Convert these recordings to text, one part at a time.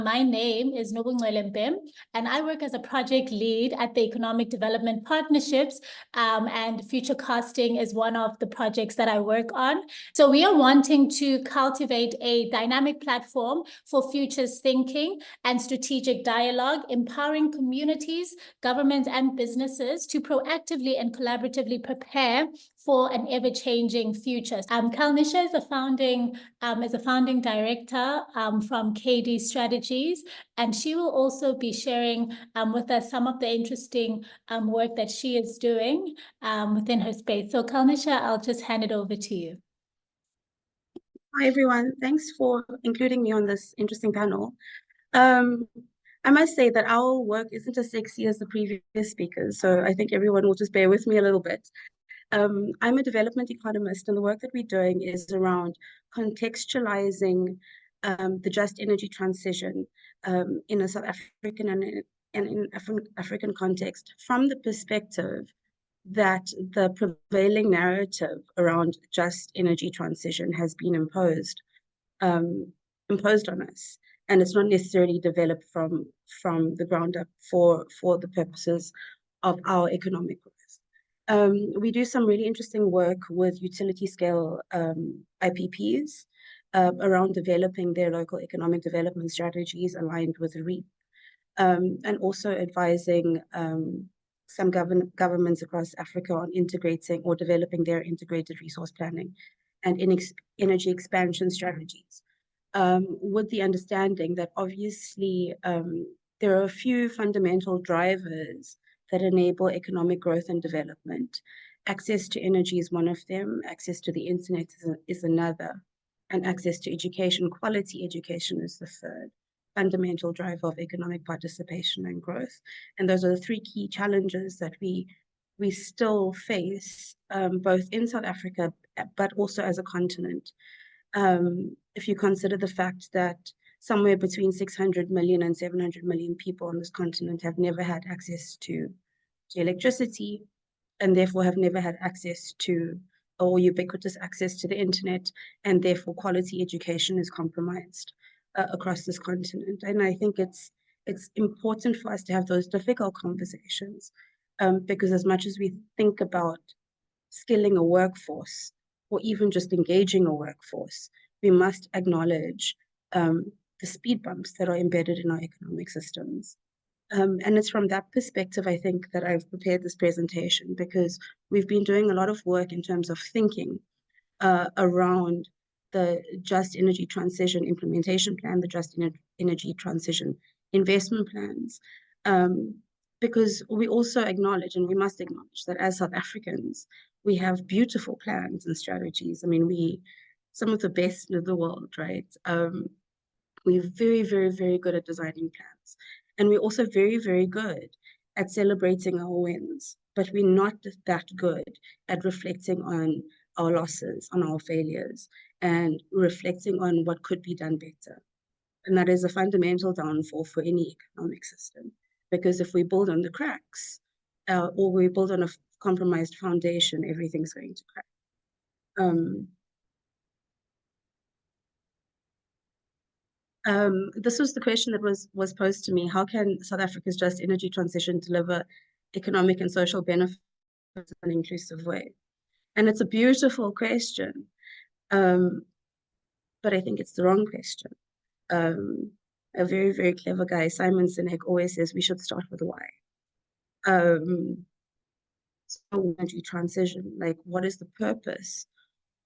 My name is Nobungcwele Mbem, and I work as a project lead at the Economic Development Partnerships, and Futurecasting is one of the projects that I work on. So we are wanting to cultivate a dynamic platform for futures thinking and strategic dialogue, empowering communities, governments, and businesses to proactively and collaboratively prepare for an ever-changing future. Kalnisha is a founding director from KD Strategies, and she will also be sharing with us some of the interesting work that she is doing within her space. So Kalnisha, I'll just hand it over to you. Hi, everyone. Thanks for including me on this interesting panel. I must say that our work isn't as sexy as the previous speakers, so I think everyone will just bear with me a little bit. I'm a development economist, and the work that we're doing is around contextualizing the just energy transition in a South African and in African context from the perspective that the prevailing narrative around just energy transition has been imposed on us, and it's not necessarily developed from the ground up for the purposes of our economic growth. We do some really interesting work with utility scale IPPs around developing their local economic development strategies aligned with the REAP, and also advising some governments across Africa on integrating or developing their integrated resource planning and energy expansion strategies, with the understanding that obviously there are a few fundamental drivers that enable economic growth and development. Access to energy is one of them, access to the internet is another, and access to education, quality education, is the third fundamental driver of economic participation and growth. And those are the three key challenges that we still face, both in South Africa, but also as a continent. If you consider the fact that somewhere between 600 million and 700 million people on this continent have never had access to electricity, and therefore have never had access to, or ubiquitous access to the internet, and therefore quality education is compromised across this continent. And I think it's important for us to have those difficult conversations, because as much as we think about skilling a workforce, or even just engaging a workforce, we must acknowledge the speed bumps that are embedded in our economic systems. And it's from that perspective, I think, that I've prepared this presentation, because we've been doing a lot of work in terms of thinking around the Just Energy Transition Implementation Plan, the Just Energy Transition Investment Plans, because we also acknowledge, and we must acknowledge, that as South Africans, we have beautiful plans and strategies. I mean, some of the best in the world, right? We're very, very, very good at designing plans. And we're also very, very good at celebrating our wins, but we're not that good at reflecting on our losses, on our failures, and reflecting on what could be done better. And that is a fundamental downfall for any economic system, because if we build on the cracks, or we build on a compromised foundation, everything's going to crack. This was the question that was posed to me: how can South Africa's just energy transition deliver economic and social benefits in an inclusive way? And it's a beautiful question, but I think it's the wrong question. A very, very clever guy, Simon Sinek, always says we should start with why. So energy transition, like, what is the purpose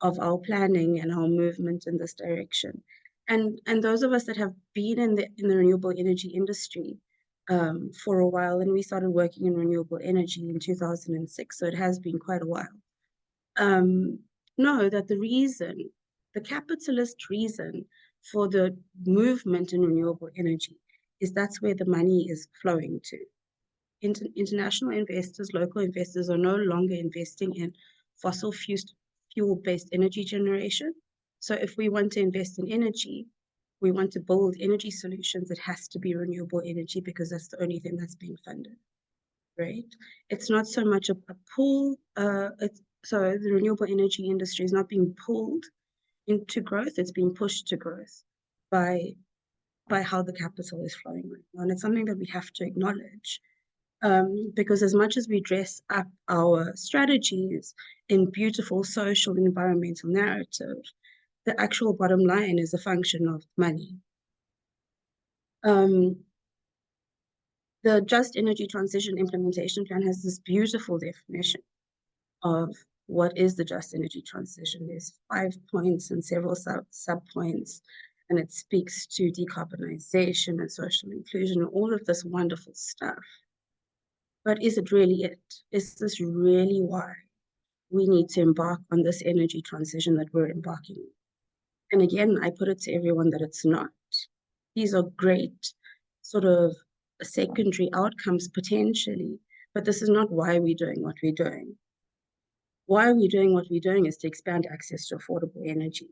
of our planning and our movement in this direction? And those of us that have been in the renewable energy industry for a while, and we started working in renewable energy in 2006, so it has been quite a while, know that the capitalist reason for the movement in renewable energy is that's where the money is flowing to. International investors, local investors are no longer investing in fossil fuel-based energy generation. So if we want to invest in energy, we want to build energy solutions, it has to be renewable energy, because that's the only thing that's being funded, right? It's not so much a pull, so the renewable energy industry is not being pulled into growth, it's being pushed to growth by by how the capital is flowing right now. And it's something that we have to acknowledge. Because as much as we dress up our strategies in beautiful social and environmental narrative, the actual bottom line is a function of money. The Just Energy Transition Implementation Plan has this beautiful definition of what is the just energy transition. There's 5 points and several sub-points, and it speaks to decarbonization and social inclusion and all of this wonderful stuff. But is it really it? Is this really why we need to embark on this energy transition that we're embarking on? And again, I put it to everyone that it's not. These are great sort of secondary outcomes potentially, but this is not why we're doing what we're doing. Why are we doing what we're doing is to expand access to affordable energy.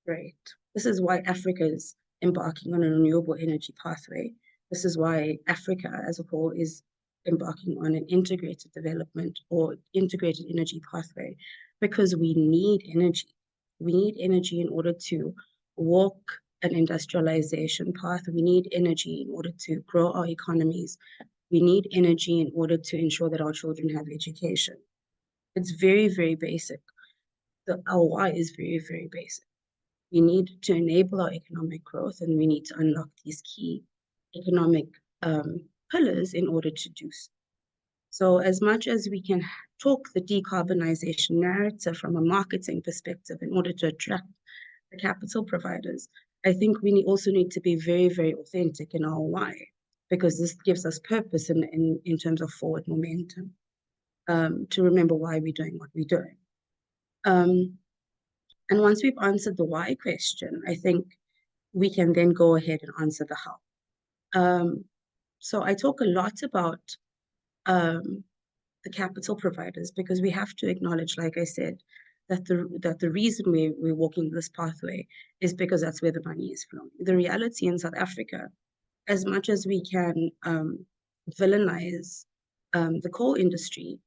Right. This is why Africa is embarking on a renewable energy pathway. This is why Africa as a whole is embarking on an integrated development or integrated energy pathway, because we need energy. We need energy in order to walk an industrialization path. We need energy in order to grow our economies. We need energy in order to ensure that our children have education. It's very, very basic. Our why is very, very basic. We need to enable our economic growth, and we need to unlock these key economic pillars in order to do so. So as much as we can talk the decarbonization narrative from a marketing perspective in order to attract the capital providers, I think we also need to be very, very authentic in our why, because this gives us purpose in terms of forward momentum, to remember why we're doing what we're doing. And once we've answered the why question, I think we can then go ahead and answer the how. So I talk a lot about the capital providers, because we have to acknowledge, like I said, that the reason we're walking this pathway is because that's where the money is flowing. The reality in South Africa, as much as we can villainize the coal industry,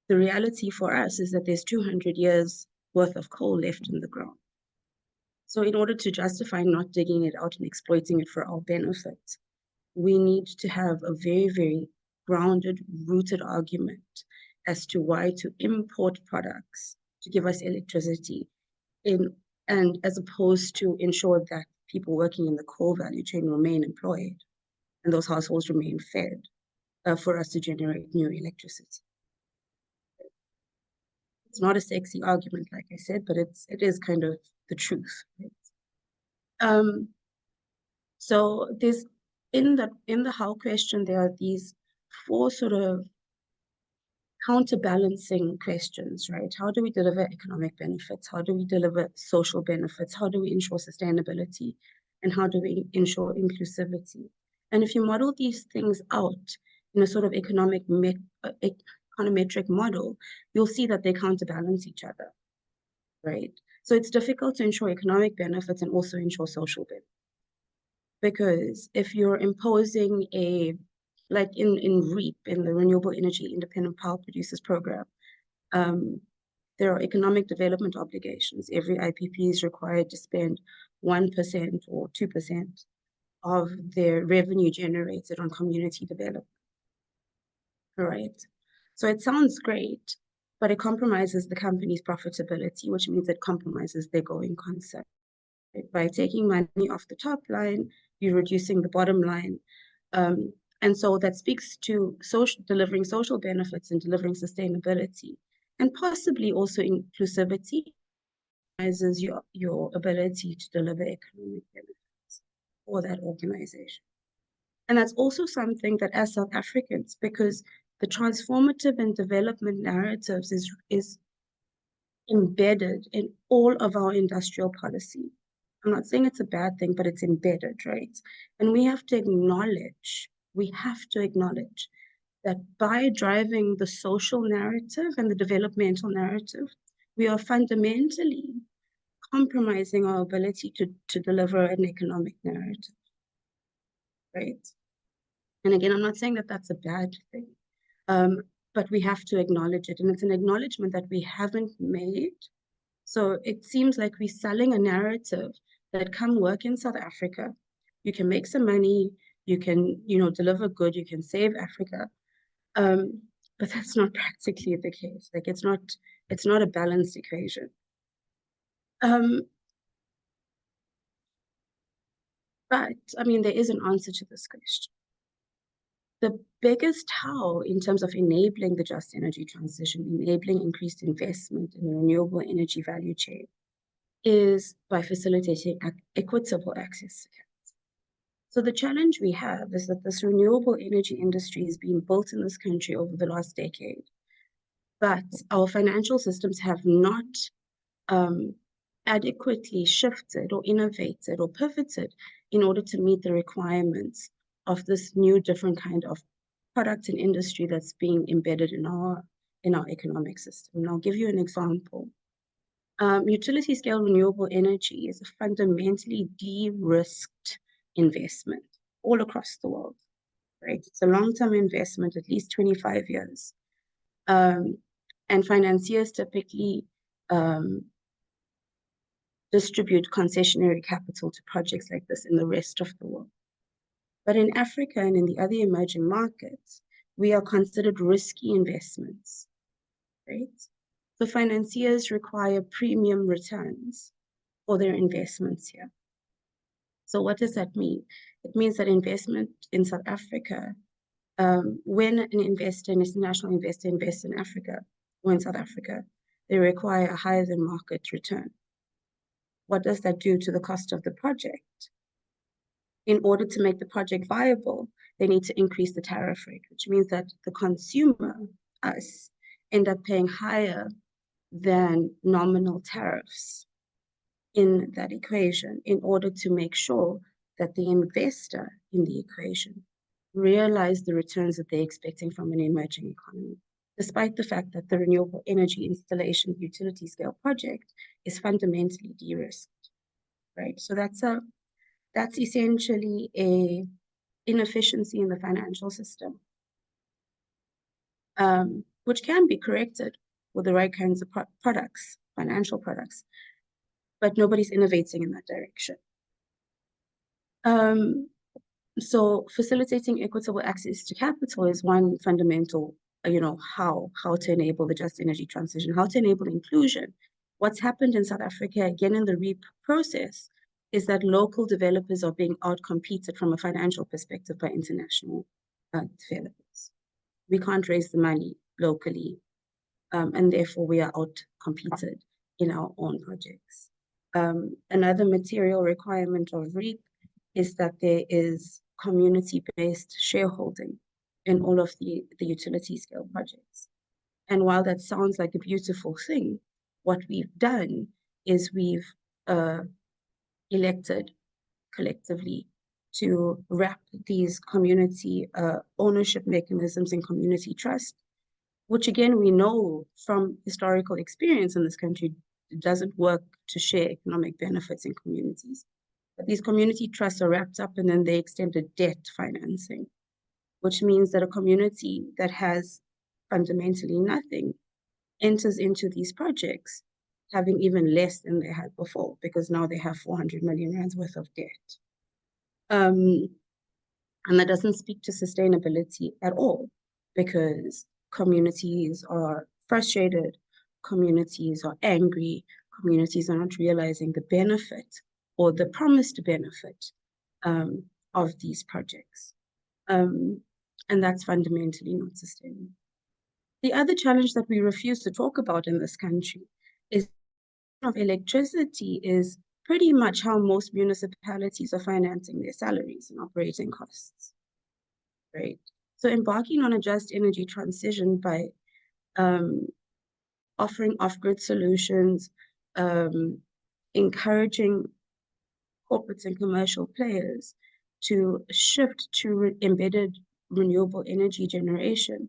the reality for us is that there's 200 years worth of coal left in the ground. So in order to justify not digging it out and exploiting it for our benefit, we need to have a very, very grounded, rooted argument as to why to import products to give us electricity, and as opposed to ensure that people working in the coal value chain remain employed and those households remain fed, for us to generate new electricity. It's not a sexy argument, like I said, but it is kind of the truth. Right? So there's in the how question, there are these 4 sort of counterbalancing questions, right? How do we deliver economic benefits? How do we deliver social benefits? How do we ensure sustainability? And how do we ensure inclusivity? And if you model these things out in a sort of econometric model, you'll see that they counterbalance each other, right? So it's difficult to ensure economic benefits and also ensure social benefits. Because if you're imposing like in REAP, in the Renewable Energy Independent Power Producers Program, there are economic development obligations. Every IPP is required to spend 1% or 2% of their revenue generated on community development. All right. So it sounds great, but it compromises the company's profitability, which means it compromises their going concern. By taking money off the top line, you're reducing the bottom line. And so that speaks to delivering social benefits and delivering sustainability, and possibly also inclusivity, as your ability to deliver economic benefits for that organization. And that's also something that as South Africans, because the transformative and development narratives is embedded in all of our industrial policy. I'm not saying it's a bad thing, but it's embedded, right? And we have to acknowledge that by driving the social narrative and the developmental narrative, we are fundamentally compromising our ability to deliver an economic narrative, right? And again, I'm not saying that that's a bad thing, but we have to acknowledge it. And it's an acknowledgement that we haven't made. So it seems like we're selling a narrative that come work in South Africa, You can make some money, you can, deliver good, you can save Africa. But that's not practically the case. Like it's not a balanced equation. Um, but I mean, there is an answer to this question. The biggest how in terms of enabling the just energy transition, enabling increased investment in the renewable energy value chain, is by facilitating equitable access to capital. So the challenge we have is that this renewable energy industry is being built in this country over the last decade, but our financial systems have not adequately shifted or innovated or pivoted in order to meet the requirements of this new different kind of product and industry that's being embedded in our economic system. And I'll give you an example. Utility scale renewable energy is a fundamentally de-risked investment all across the world, right? It's a long-term investment, at least 25 years. And financiers typically distribute concessionary capital to projects like this in the rest of the world. But in Africa and in the other emerging markets, we are considered risky investments, right? So financiers require premium returns for their investments here. So what does that mean? It means that investment in South Africa, when an international investor invests in Africa or in South Africa, they require a higher than market return. What does that do to the cost of the project? In order to make the project viable, they need to increase the tariff rate, which means that the consumer, us, end up paying higher than nominal tariffs in that equation in order to make sure that the investor in the equation realize the returns that they're expecting from an emerging economy, despite the fact that the renewable energy installation utility scale project is fundamentally de-risked, right? So that's essentially a inefficiency in the financial system, which can be corrected with the right kinds of products, financial products, but nobody's innovating in that direction. So facilitating equitable access to capital is one fundamental, how to enable the just energy transition, how to enable inclusion. What's happened in South Africa, again, in the REAP process, is that local developers are being outcompeted from a financial perspective by international developers. We can't raise the money locally, and therefore we are outcompeted in our own projects. Another material requirement of REAP is that there is community-based shareholding in all of the utility scale projects. And while that sounds like a beautiful thing, what we've done is we've elected collectively to wrap these community ownership mechanisms in community trust, which again, we know from historical experience in this country, it doesn't work to share economic benefits in communities. But these community trusts are wrapped up and then they extended debt financing, which means that a community that has fundamentally nothing enters into these projects having even less than they had before, because now they have 400 million rands worth of debt. And that doesn't speak to sustainability at all, because communities are frustrated, communities are angry, communities are not realizing the benefit or the promised benefit of these projects. And that's fundamentally not sustainable. The other challenge that we refuse to talk about in this country is of electricity is pretty much how most municipalities are financing their salaries and operating costs, right? So embarking on a just energy transition by offering off-grid solutions, encouraging corporates and commercial players to shift to embedded renewable energy generation,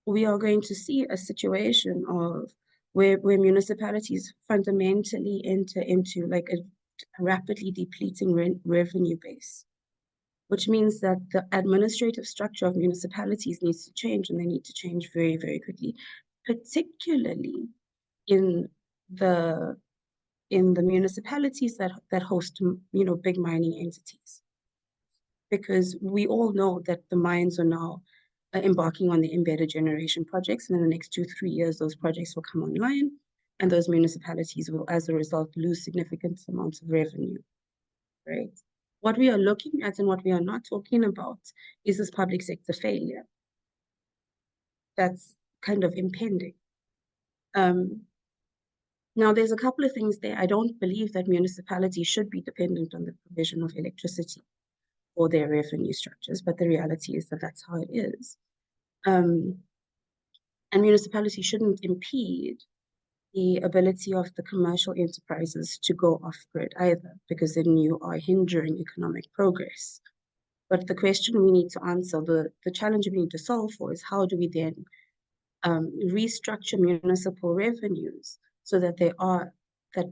we are going to see a situation of where municipalities fundamentally enter into like a rapidly depleting revenue base, which means that the administrative structure of municipalities needs to change, and they need to change very, very quickly, particularly in the in the municipalities that host, big mining entities. Because we all know that the mines are now embarking on the embedded generation projects, and in the next 2-3 years, those projects will come online, and those municipalities will, as a result, lose significant amounts of revenue, right? What we are looking at and what we are not talking about is this public sector failure that's kind of impending. Now, there's a couple of things there. I don't believe that municipalities should be dependent on the provision of electricity for their revenue structures, but the reality is that that's how it is. And municipalities shouldn't impede the ability of the commercial enterprises to go off-grid either, because then you are hindering economic progress. But the question we need to answer, the challenge we need to solve for, is how do we then restructure municipal revenues so that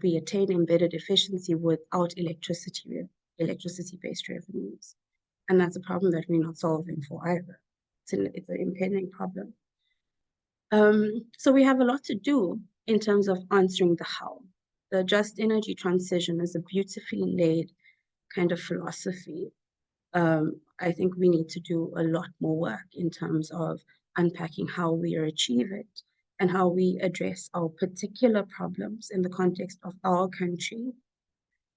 we attain embedded efficiency without electricity-based revenues. And that's a problem that we're not solving for either. It's an impending problem. So we have a lot to do in terms of answering the how. The just energy transition is a beautifully laid kind of philosophy. I think we need to do a lot more work in terms of unpacking how we achieve it and how we address our particular problems in the context of our country,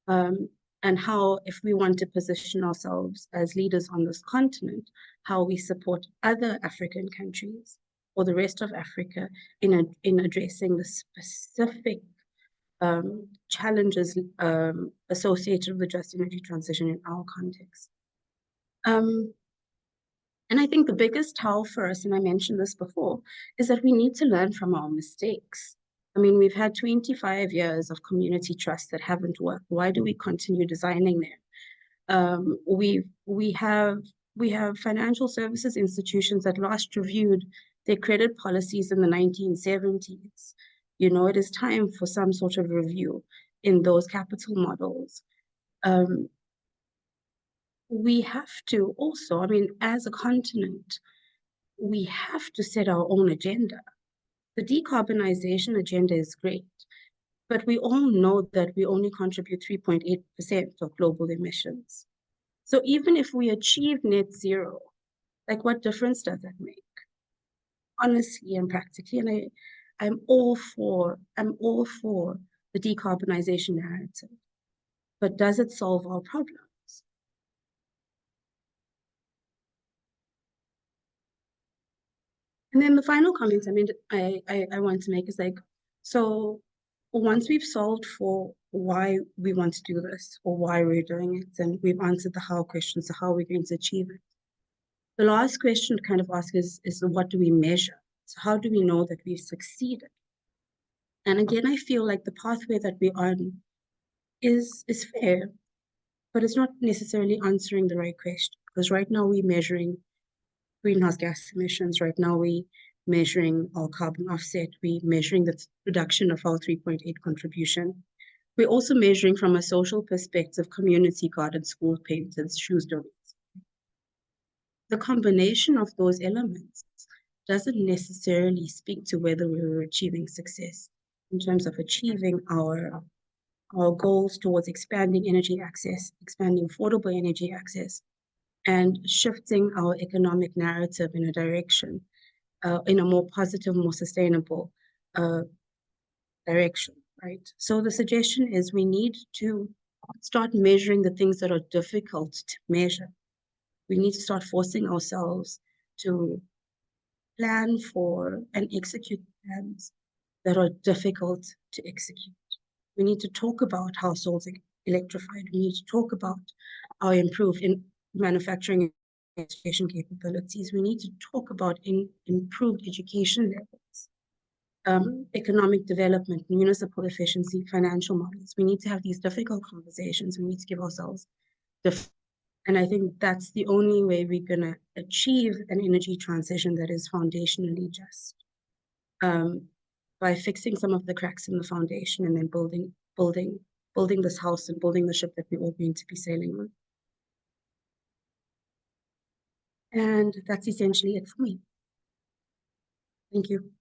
and how, if we want to position ourselves as leaders on this continent, how we support other African countries or the rest of Africa in addressing the specific challenges associated with the just energy transition in our context. And I think the biggest how for us, and I mentioned this before, is that we need to learn from our mistakes. I mean, we've had 25 years of community trust that haven't worked. Why do we continue designing them? We have financial services institutions that last reviewed their credit policies in the 1970s. It is time for some sort of review in those capital models. We have to also, I mean, as a continent, we have to set our own agenda. The decarbonization agenda is great, but we all know that we only contribute 3.8% of global emissions. So even if we achieve net zero, like, what difference does that make? Honestly and practically, and I'm all for the decarbonization narrative, but does it solve our problems? And then the final comment I want to make is like, so once we've solved for why we want to do this or why we're doing it, and we've answered the how question, so how are we going to achieve it? The last question to kind of ask is what do we measure? So how do we know that we've succeeded? And again, I feel like the pathway that we're on is fair, but it's not necessarily answering the right question, because right now we're measuring greenhouse gas emissions. Right now, we're measuring our carbon offset. We're measuring the reduction of our 3.8 contribution. We're also measuring from a social perspective, community garden, school painted, shoes donated. The combination of those elements doesn't necessarily speak to whether we're achieving success in terms of achieving our goals towards expanding energy access, expanding affordable energy access, and shifting our economic narrative in a direction, in a more positive, more sustainable direction, right? So the suggestion is we need to start measuring the things that are difficult to measure. We need to start forcing ourselves to plan for and execute plans that are difficult to execute. We need to talk about households electrified. We need to talk about our improved manufacturing and education capabilities. We need to talk about improved education levels, economic development, municipal efficiency, financial models. We need to have these difficult conversations. We need to give ourselves and I think that's the only way we're going to achieve an energy transition that is foundationally just, by fixing some of the cracks in the foundation and then building this house and building the ship that we're all going to be sailing on. And that's essentially it for me. Thank you.